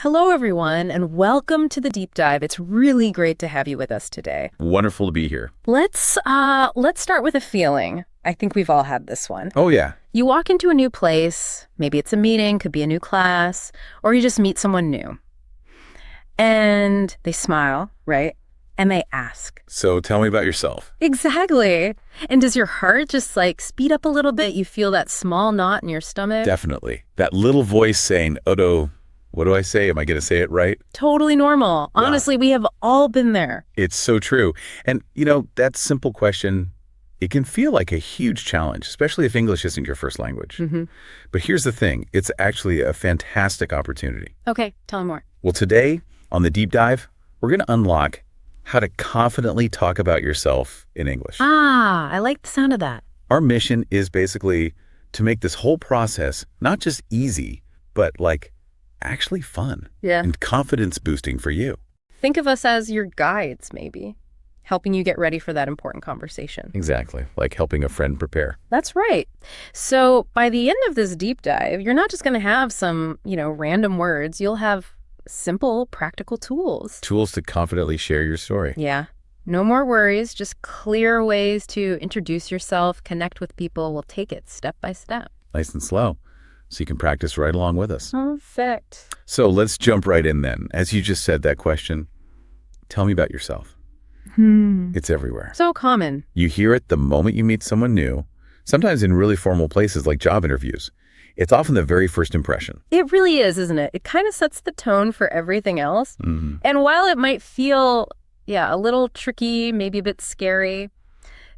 Hello, everyone, and welcome to the deep dive. It's really great to have you with us today. Wonderful to be here. Let's start with a feeling. I think we've all had this one. Oh, yeah. You walk into a new place, maybe it's a meeting, could be a new class, or you just meet someone new. And they smile, right? And they ask. So tell me about yourself. Exactly. And does your heart just speed up a little bit? You feel that small knot in your stomach? Definitely. That little voice saying, Odo, what do I say? Am I going to say it right? Totally normal. Yeah. Honestly, we have all been there. It's so true. And, that simple question, it can feel like a huge challenge, especially if English isn't your first language. Mm-hmm. But here's the thing. It's actually a fantastic opportunity. Okay, tell me more. Well, today on the deep dive, we're going to unlock how to confidently talk about yourself in English. I like the sound of that. Our mission is basically to make this whole process not just easy, but actually fun. Yeah. And confidence boosting for you. Think of us as your guides, maybe, helping you get ready for that important conversation. Exactly. Like helping a friend prepare. That's right. So by the end of this deep dive, you're not just going to have some, random words. You'll have simple, practical tools. Tools to confidently share your story. Yeah. No more worries, just clear ways to introduce yourself, connect with people. We'll take it step by step. Nice and slow. So you can practice right along with us. Perfect. So let's jump right in then. As you just said that question, tell me about yourself. It's everywhere. So common. You hear it the moment you meet someone new, sometimes in really formal places like job interviews. It's often the very first impression. It really is, isn't it? It kind of sets the tone for everything else. Mm-hmm. And while it might feel, a little tricky, maybe a bit scary,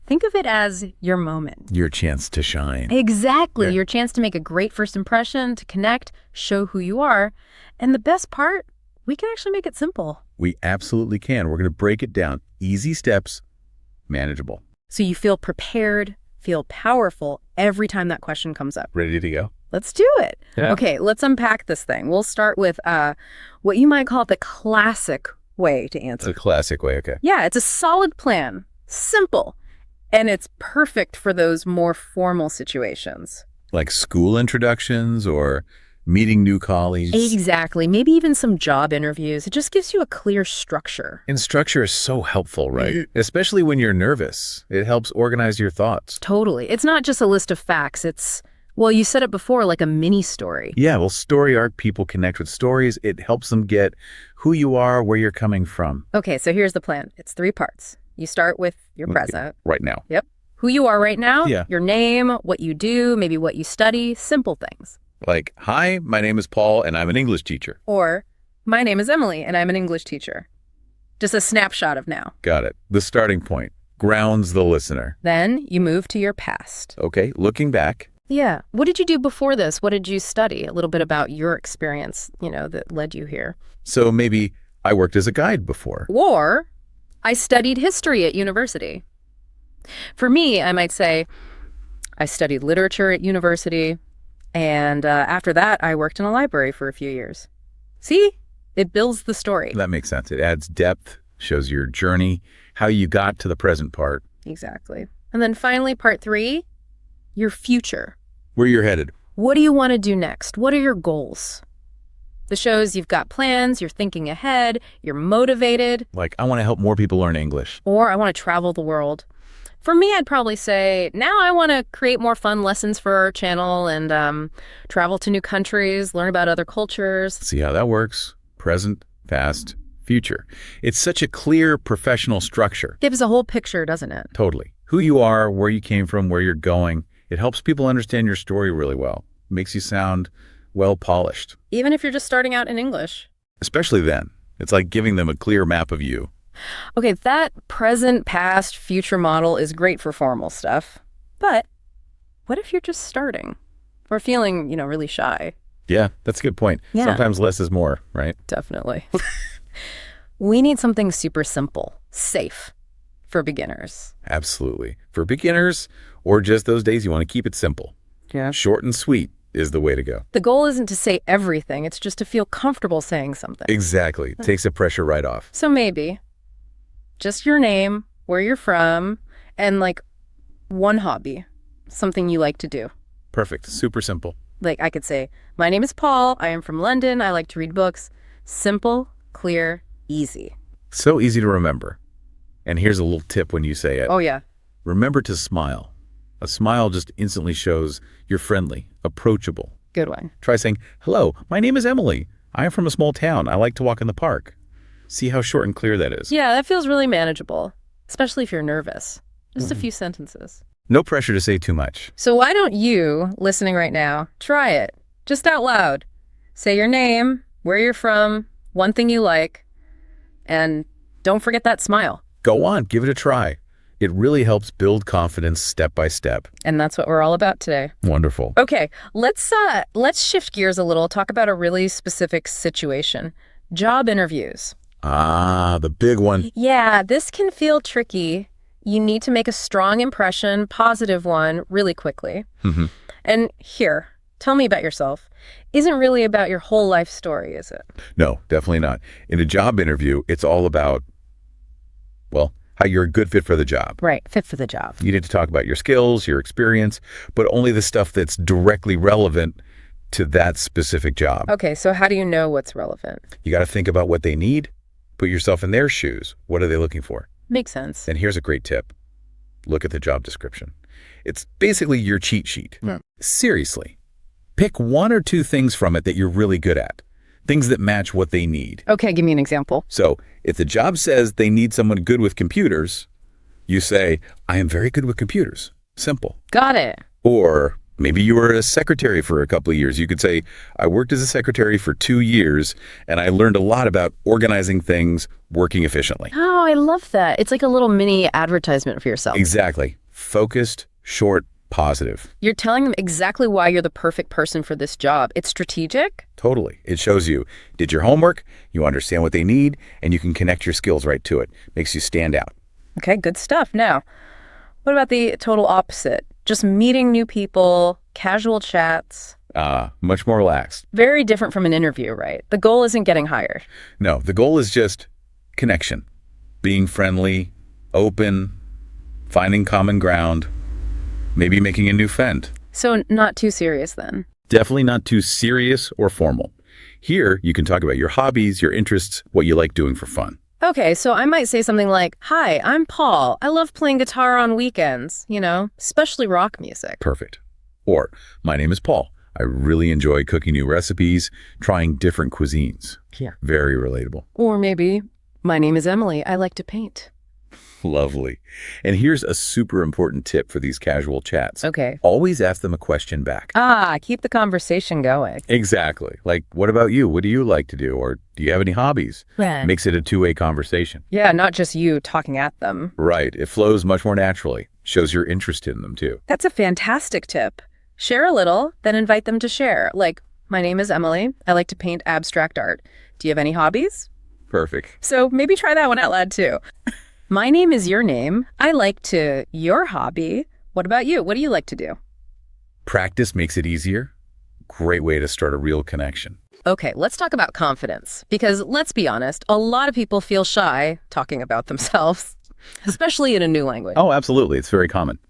think of it as your moment. Your chance to shine. Exactly. Yeah. Your chance to make a great first impression, to connect, show who you are. And the best part, we can actually make it simple. We absolutely can. We're going to break it down. Easy steps, manageable. So you feel prepared, feel powerful every time that question comes up. Ready to go? Let's do it. Yeah. Okay, let's unpack this thing. We'll start with what you might call the classic way to answer. It's a classic way, okay. Yeah, it's a solid plan, simple, and it's perfect for those more formal situations. Like school introductions or meeting new colleagues. Exactly. Maybe even some job interviews. It just gives you a clear structure. And structure is so helpful, right? Especially when you're nervous. It helps organize your thoughts. Totally. It's not just a list of facts. It's, well, you said it before, like a mini story. Yeah, well, story arc, people connect with stories. It helps them get who you are, where you're coming from. Okay, so here's the plan. It's 3 parts. You start with your present. Right now. Yep. Who you are right now, Yeah. your name, what you do, maybe what you study, simple things. Like, hi, my name is Paul, and I'm an English teacher. Or, my name is Emily, and I'm an English teacher. Just a snapshot of now. Got it. The starting point grounds the listener. Then you move to your past. Okay, looking back. Yeah. What did you do before this? What did you study? A little bit about your experience, that led you here. So maybe I worked as a guide before. Or, I studied history at university. For me, I might say, I studied literature at university. And after that, I worked in a library for a few years. See? It builds the story. That makes sense. It adds depth, shows your journey, how you got to the present part. Exactly. And then finally, part 3, your future. Where you're headed. What do you want to do next? What are your goals? This shows you've got plans, you're thinking ahead, you're motivated. Like, I want to help more people learn English. Or I want to travel the world. For me, I'd probably say, now I want to create more fun lessons for our channel and travel to new countries, learn about other cultures. See how that works. Present, past, future. It's such a clear professional structure. Gives a whole picture, doesn't it? Totally. Who you are, where you came from, where you're going. It helps people understand your story really well. Makes you sound well polished. Even if you're just starting out in English. Especially then. It's like giving them a clear map of you. Okay, that present, past, future model is great for formal stuff. But what if you're just starting or feeling, really shy? Yeah, that's a good point. Yeah. Sometimes less is more, right? Definitely. We need something super simple, safe for beginners. Absolutely. For beginners or just those days you want to keep it simple. Yeah. Short and sweet is the way to go. The goal isn't to say everything. It's just to feel comfortable saying something. Exactly. Takes the pressure right off. So maybe just your name, where you're from, and one hobby, something you like to do. Perfect. Super simple. Like I could say, my name is Paul. I am from London. I like to read books. Simple, clear, easy. So easy to remember. And here's a little tip when you say it. Oh, yeah. Remember to smile. A smile just instantly shows you're friendly, approachable. Good one. Try saying, "Hello, my name is Emily. I am from a small town. I like to walk in the park." See how short and clear that is. Yeah, that feels really manageable, especially if you're nervous. Just a few sentences. No pressure to say too much. So why don't you, listening right now, try it, just out loud. Say your name, where you're from, one thing you like, and don't forget that smile. Go on, give it a try. It really helps build confidence step by step. And that's what we're all about today. Wonderful. Okay, let's shift gears a little, talk about a really specific situation. Job interviews. Ah, the big one. Yeah, this can feel tricky. You need to make a strong impression, positive one, really quickly. Mm-hmm. And here, tell me about yourself. Isn't really about your whole life story, is it? No, definitely not. In a job interview, it's all about, well, how you're a good fit for the job. Right, fit for the job. You need to talk about your skills, your experience, but only the stuff that's directly relevant to that specific job. Okay, so how do you know what's relevant? You got to think about what they need, put yourself in their shoes. What are they looking for? Makes sense. And here's a great tip. Look at the job description. It's basically your cheat sheet. Seriously, pick one or two things from it that you're really good at, things that match what they need. Okay, give me an example. So if the job says they need someone good with computers, you say, "I am very good with computers." Simple. Got it. Or maybe you were a secretary for a couple of years. You could say, "I worked as a secretary for 2 years, and I learned a lot about organizing things, working efficiently." Oh, I love that. It's like a little mini advertisement for yourself. Exactly. Focused, short, positive. You're telling them exactly why you're the perfect person for this job. It's strategic. Totally. It shows you did your homework, you understand what they need, and you can connect your skills right to it. Makes you stand out. Okay, good stuff. Now, what about the total opposite? Just meeting new people, casual chats. Much more relaxed. Very different from an interview, right? The goal isn't getting hired. No, the goal is just connection. Being friendly, open, finding common ground, maybe making a new friend. So not too serious then. Definitely not too serious or formal. Here, you can talk about your hobbies, your interests, what you like doing for fun. Okay, so I might say something like, "Hi, I'm Paul. I love playing guitar on weekends, especially rock music." Perfect. Or, "My name is Paul. I really enjoy cooking new recipes, trying different cuisines." Yeah. Very relatable. Or maybe, "My name is Emily. I like to paint." Lovely. And here's a super important tip for these casual chats. Okay. Always ask them a question back. Keep the conversation going. Exactly. Like, what about you? What do you like to do? Or do you have any hobbies? Right. Makes it a two-way conversation. Yeah, not just you talking at them. Right. It flows much more naturally. Shows you're interested in them, too. That's a fantastic tip. Share a little, then invite them to share. Like, "My name is Emily. I like to paint abstract art. Do you have any hobbies?" Perfect. So maybe try that one out loud, too. "My name is your name. I like to your hobby. What about you? What do you like to do?" Practice makes it easier. Great way to start a real connection. Okay, let's talk about confidence. Because let's be honest, a lot of people feel shy talking about themselves, especially in a new language. Oh, absolutely. It's very common.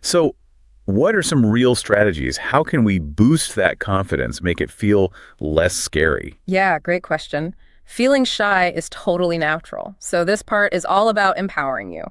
So what are some real strategies? How can we boost that confidence, make it feel less scary? Yeah, great question. Feeling shy is totally natural. So this part is all about empowering you.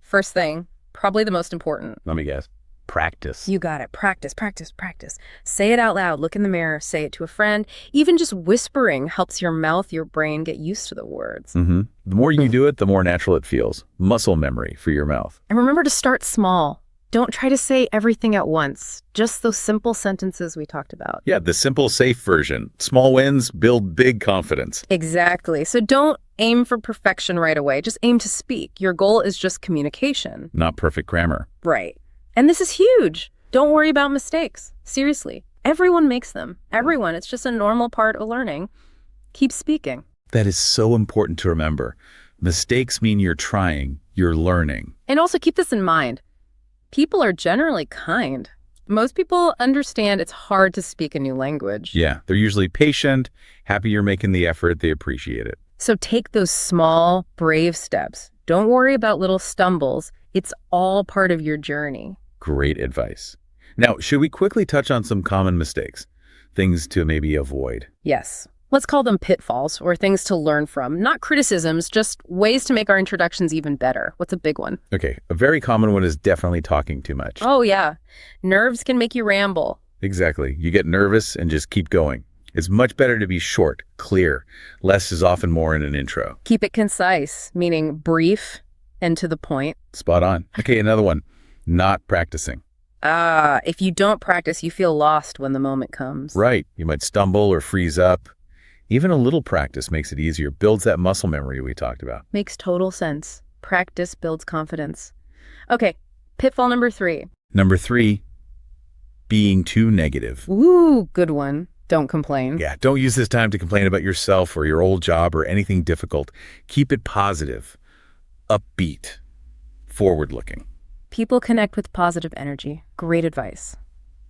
First thing, probably the most important. Let me guess. Practice. You got it. Practice, practice, practice. Say it out loud. Look in the mirror. Say it to a friend. Even just whispering helps your mouth, your brain get used to the words. The more you do it, the more natural it feels. Muscle memory for your mouth. And remember to start small. Don't try to say everything at once. Just those simple sentences we talked about. Yeah, the simple, safe version. Small wins build big confidence. Exactly. So don't aim for perfection right away. Just aim to speak. Your goal is just communication. Not perfect grammar. Right. And this is huge. Don't worry about mistakes. Seriously. Everyone makes them. Everyone. It's just a normal part of learning. Keep speaking. That is so important to remember. Mistakes mean you're trying, you're learning. And also keep this in mind. People are generally kind. Most people understand it's hard to speak a new language. Yeah, they're usually patient, happy you're making the effort, they appreciate it. So take those small, brave steps. Don't worry about little stumbles. It's all part of your journey. Great advice. Now, should we quickly touch on some common mistakes? Things to maybe avoid? Yes. Let's call them pitfalls or things to learn from, not criticisms, just ways to make our introductions even better. What's a big one? Okay, a very common one is definitely talking too much. Oh, yeah. Nerves can make you ramble. Exactly. You get nervous and just keep going. It's much better to be short, clear. Less is often more in an intro. Keep it concise, meaning brief and to the point. Spot on. Okay, another one. Not practicing. If you don't practice, you feel lost when the moment comes. Right. You might stumble or freeze up. Even a little practice makes it easier, builds that muscle memory we talked about. Makes total sense. Practice builds confidence. Okay, pitfall number 3. Number 3, being too negative. Ooh, good one. Don't complain. Yeah, don't use this time to complain about yourself or your old job or anything difficult. Keep it positive, upbeat, forward-looking. People connect with positive energy. Great advice.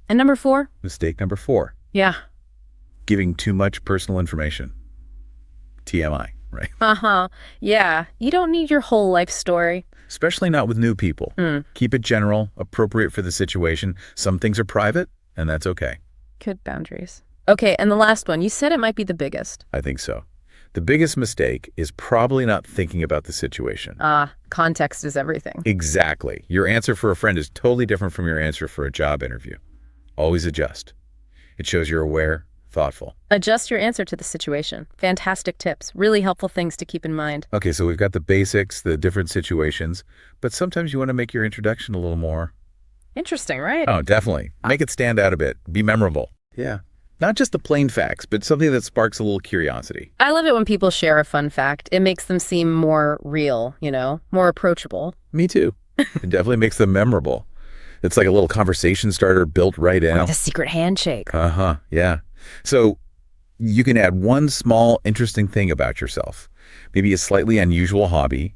And number 4? Mistake number 4, Yeah. giving too much personal information. TMI, right? Uh-huh. Yeah. You don't need your whole life story. Especially not with new people. Keep it general, appropriate for the situation. Some things are private, and that's okay. Good boundaries. Okay, and the last one. You said it might be the biggest. I think so. The biggest mistake is probably not thinking about the situation. Context is everything. Exactly. Your answer for a friend is totally different from your answer for a job interview. Always adjust. It shows you're aware, thoughtful. Adjust your answer to the situation. Fantastic tips. Really helpful things to keep in mind. Okay, so we've got the basics, the different situations, but sometimes you want to make your introduction a little more. Interesting, right? Oh, definitely. Make it stand out a bit. Be memorable. Yeah. Not just the plain facts, but something that sparks a little curiosity. I love it when people share a fun fact. It makes them seem more real, more approachable. Me too. It definitely makes them memorable. It's like a little conversation starter built right in. Like a secret handshake. Uh-huh, yeah. So you can add one small interesting thing about yourself, maybe a slightly unusual hobby,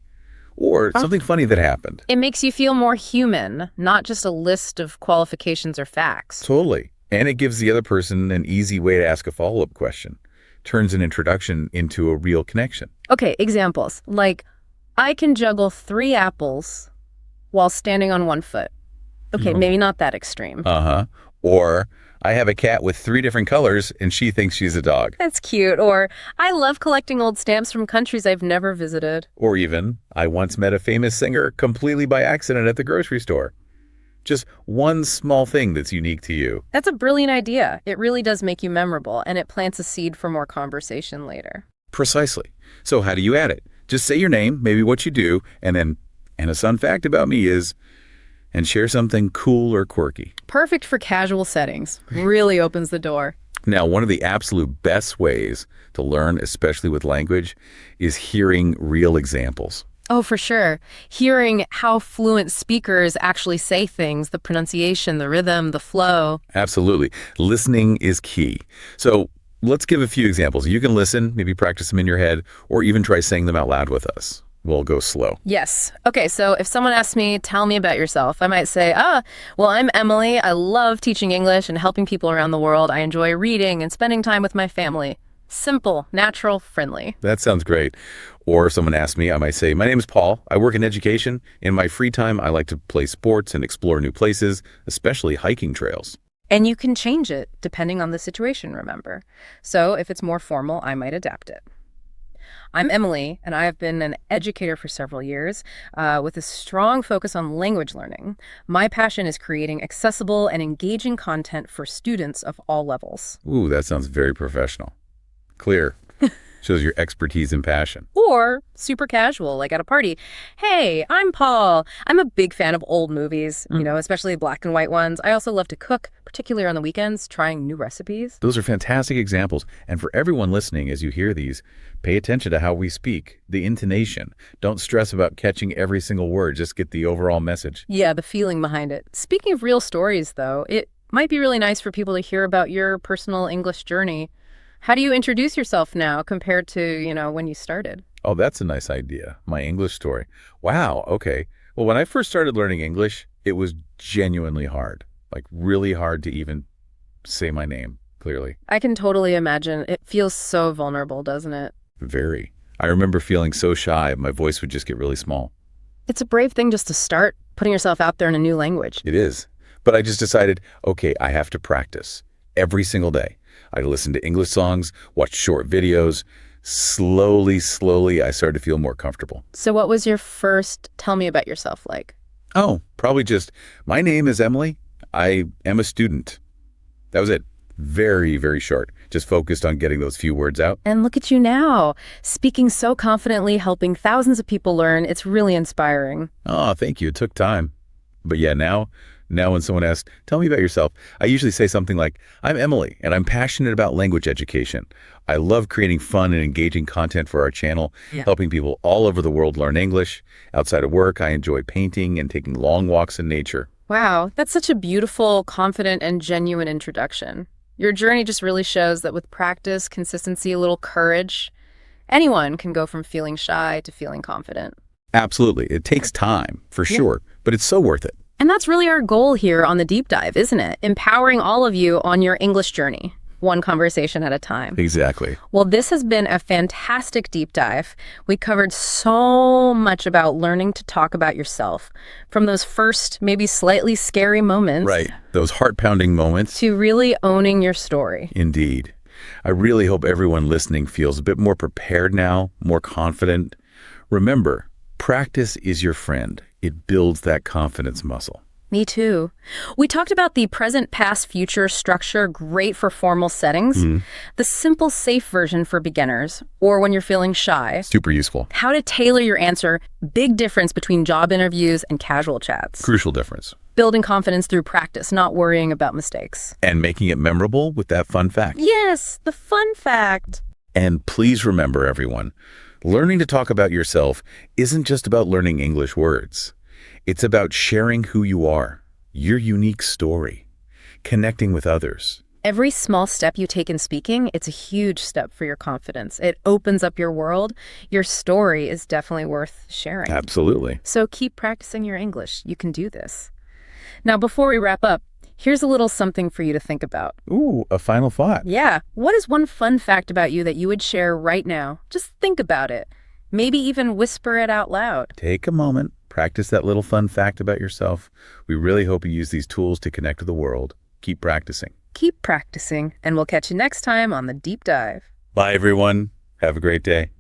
or something funny that happened. It makes you feel more human, not just a list of qualifications or facts. Totally. And it gives the other person an easy way to ask a follow-up question. Turns an introduction into a real connection. Okay, examples. Like, I can juggle 3 apples while standing on 1 foot. Okay, maybe not that extreme. Uh-huh. Or, I have a cat with 3 different colors and she thinks she's a dog. That's cute. Or, I love collecting old stamps from countries I've never visited. Or even, I once met a famous singer completely by accident at the grocery store. Just one small thing that's unique to you. That's a brilliant idea. It really does make you memorable, and it plants a seed for more conversation later. Precisely. So how do you add it? Just say your name, maybe what you do, and then, and a fun fact about me is, and share something cool or quirky. Perfect for casual settings. Really opens the door. Now, one of the absolute best ways to learn, especially with language, is hearing real examples. Oh, for sure. Hearing how fluent speakers actually say things, the pronunciation, the rhythm, the flow. Absolutely. Listening is key. So let's give a few examples. You can listen, maybe practice them in your head, or even try saying them out loud with us. We'll go slow. Yes. Okay, so if someone asks me, tell me about yourself, I might say, well, I'm Emily. I love teaching English and helping people around the world. I enjoy reading and spending time with my family. Simple, natural, friendly. That sounds great. Or if someone asks me, I might say, my name is Paul. I work in education. In my free time, I like to play sports and explore new places, especially hiking trails. And you can change it depending on the situation, remember. So if it's more formal, I might adapt it. I'm Emily, and I have been an educator for several years with a strong focus on language learning. My passion is creating accessible and engaging content for students of all levels. Ooh, that sounds very professional. Clear. Shows your expertise and passion. Or super casual, like at a party. Hey, I'm Paul. I'm a big fan of old movies, especially black and white ones. I also love to cook, particularly on the weekends, trying new recipes. Those are fantastic examples. And for everyone listening, as you hear these, pay attention to how we speak, the intonation. Don't stress about catching every single word. Just get the overall message. Yeah, the feeling behind it. Speaking of real stories, though, it might be really nice for people to hear about your personal English journey. How do you introduce yourself now compared to, when you started? Oh, that's a nice idea. My English story. Wow, okay. Well, when I first started learning English, it was genuinely hard. Like really hard to even say my name clearly. I can totally imagine. It feels so vulnerable, doesn't it? Very. I remember feeling so shy, my voice would just get really small. It's a brave thing just to start putting yourself out there in a new language. It is. But I just decided, okay, I have to practice every single day. I listened to English songs, watched short videos. Slowly, I started to feel more comfortable. So what was your first tell me about yourself like? Oh, probably just, my name is Emily. I am a student. That was it. Very short. Just focused on getting those few words out. And look at you now, speaking so confidently, helping thousands of people learn. It's really inspiring. Oh, thank you. It took time. But yeah, now when someone asks, tell me about yourself, I usually say something like, I'm Emily, and I'm passionate about language education. I love creating fun and engaging content for our channel, helping people all over the world learn English. Outside of work, I enjoy painting and taking long walks in nature. Wow, that's such a beautiful, confident, and genuine introduction. Your journey just really shows that with practice, consistency, a little courage, anyone can go from feeling shy to feeling confident. Absolutely. It takes time, for sure, but it's so worth it. And that's really our goal here on the Deep Dive, isn't it? Empowering all of you on your English journey, one conversation at a time. Exactly. Well, this has been a fantastic deep dive. We covered so much about learning to talk about yourself, from those first, maybe slightly scary moments. Right. Those heart-pounding moments. To really owning your story. Indeed. I really hope everyone listening feels a bit more prepared now, more confident. Remember, practice is your friend. It builds that confidence muscle. Me too. We talked about the present, past, future structure, great for formal settings. The simple, safe version for beginners, or when you're feeling shy. Super useful. How to tailor your answer, big difference between job interviews and casual chats. Crucial difference. Building confidence through practice, not worrying about mistakes. And making it memorable with that fun fact. Yes, the fun fact. And please remember, everyone, learning to talk about yourself isn't just about learning English words. It's about sharing who you are, your unique story, connecting with others. Every small step you take in speaking, it's a huge step for your confidence. It opens up your world. Your story is definitely worth sharing. Absolutely. So keep practicing your English. You can do this. Now, before we wrap up, here's a little something for you to think about. Ooh, a final thought. Yeah. What is one fun fact about you that you would share right now? Just think about it. Maybe even whisper it out loud. Take a moment. Practice that little fun fact about yourself. We really hope you use these tools to connect with the world. Keep practicing. Keep practicing, and we'll catch you next time on The Deep Dive. Bye, everyone. Have a great day.